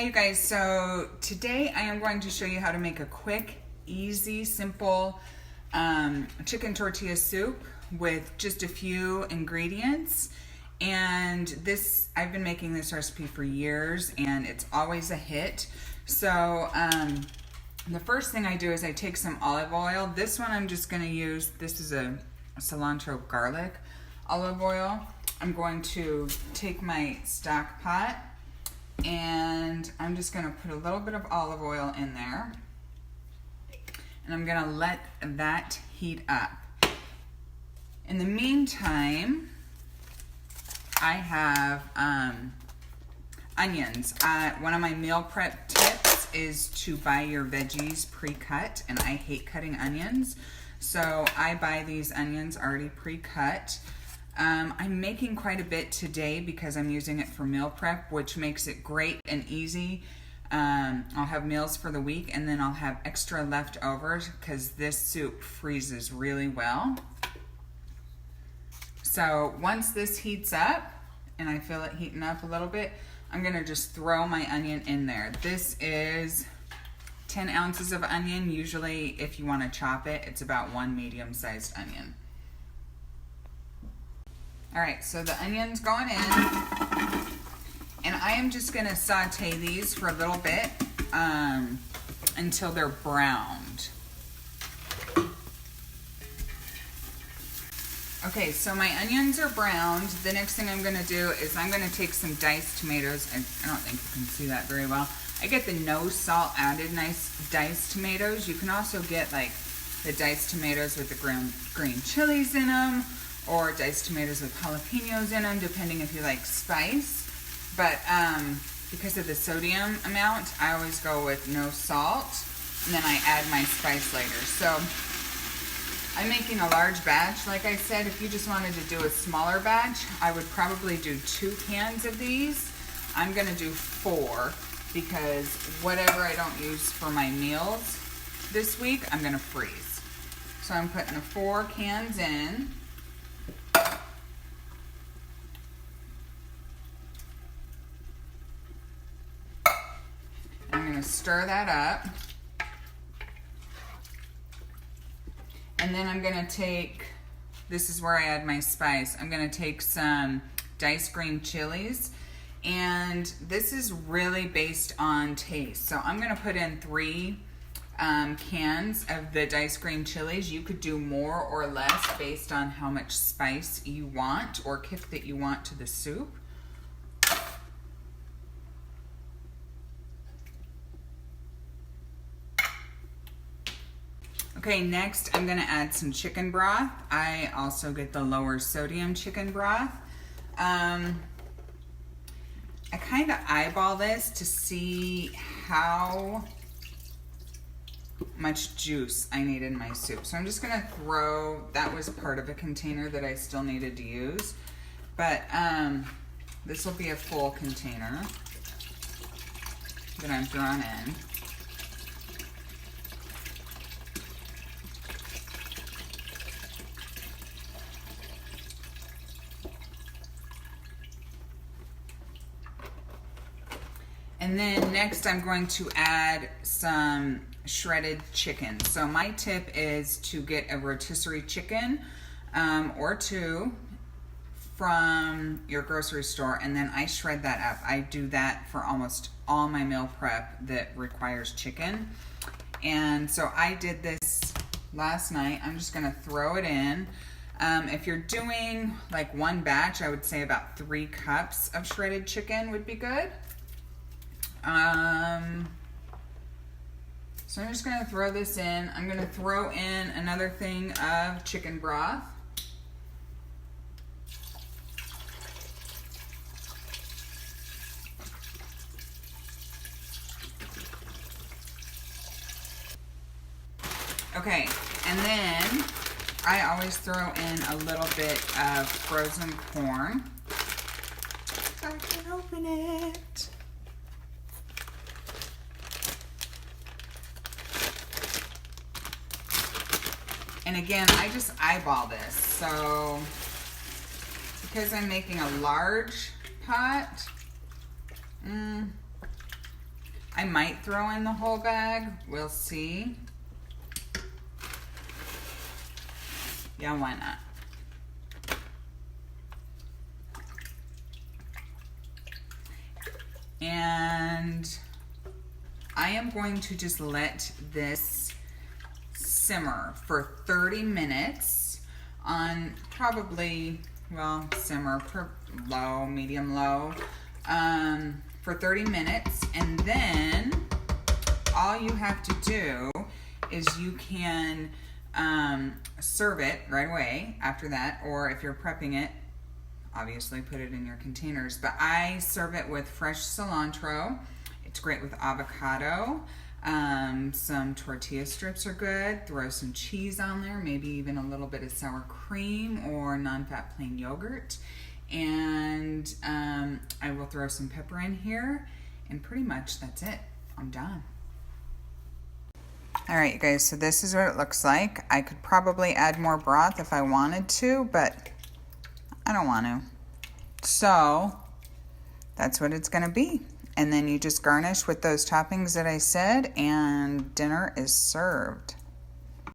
Hi you guys, so today I am going to show you how to make a quick, easy, simple chicken tortilla soup with just a few ingredients. And this, I've been making this recipe for years and it's always a hit. So the first thing I do is I take some olive oil. This one I'm just going to use, this is a cilantro garlic olive oil. I'm going to take my stock pot and I'm just going to put a little bit of olive oil in there, and I'm going to let that heat up. In the meantime, I have onions. One of my meal prep tips is to buy your veggies pre-cut, and I hate cutting onions, so I buy these onions already pre-cut. I'm making quite a bit today because I'm using it for meal prep, which makes it great and easy. I'll have meals for the week and then I'll have extra leftovers because this soup freezes really well. So once this heats up, and I feel it heating up a little bit, I'm gonna just throw my onion in there. This is 10 ounces of onion. Usually if you wanna chop it, it's about one medium-sized onion. All right, so the onion's going in, and I am just gonna saute these for a little bit until they're browned. Okay, so my onions are browned. The next thing I'm gonna do is I'm gonna take some diced tomatoes. I don't think you can see that very well. I get the no salt added nice diced tomatoes. You can also get like the diced tomatoes with the green chilies in them, or diced tomatoes with jalapenos in them, depending if you like spice. But because of the sodium amount, I always go with no salt, and then I add my spice later. So I'm making a large batch. Like I said, if you just wanted to do a smaller batch, I would probably do 2 cans of these. I'm gonna do 4 because whatever I don't use for my meals this week, I'm gonna freeze. So I'm putting the 4 cans in. I'm going to stir that up, and then I'm going to take, this is where I add my spice, I'm going to take some diced green chilies, and this is really based on taste. So I'm going to put in 3 cans of the diced green chilies. You could do more or less based on how much spice you want or kick that you want to the soup. Okay, next I'm gonna add some chicken broth. I also get the lower sodium chicken broth. I kind of eyeball this to see how much juice I need in my soup. So I'm just gonna throw, that was part of a container that I still needed to use, but this will be a full container that I'm throwing in. And then next I'm going to add some shredded chicken. So my tip is to get a rotisserie chicken or 2 from your grocery store, and then I shred that up. I do that for almost all my meal prep that requires chicken. And so I did this last night. I'm just gonna throw it in. If you're doing like one batch, I would say about 3 cups of shredded chicken would be good. So I'm just going to throw this in. I'm going to throw in another thing of chicken broth. Okay, and then I always throw in a little bit of frozen corn. I can open it. And again, I just eyeball this. So because I'm making a large pot, I might throw in the whole bag. We'll see. Yeah, why not? And I am going to just let this simmer for 30 minutes on probably, well, simmer low, medium low, for 30 minutes. And then all you have to do is you can serve it right away after that, or if you're prepping it, obviously put it in your containers. But I serve it with fresh cilantro. It's great with avocado. Some tortilla strips are good. Throw some cheese on there, maybe even a little bit of sour cream or non-fat plain yogurt. And I will throw some pepper in here, and pretty much that's it. I'm done. All right, you guys, so this is what it looks like. I could probably add more broth if I wanted to, but I don't want to. So that's what it's going to be. And then you just garnish with those toppings that I said, and dinner is served.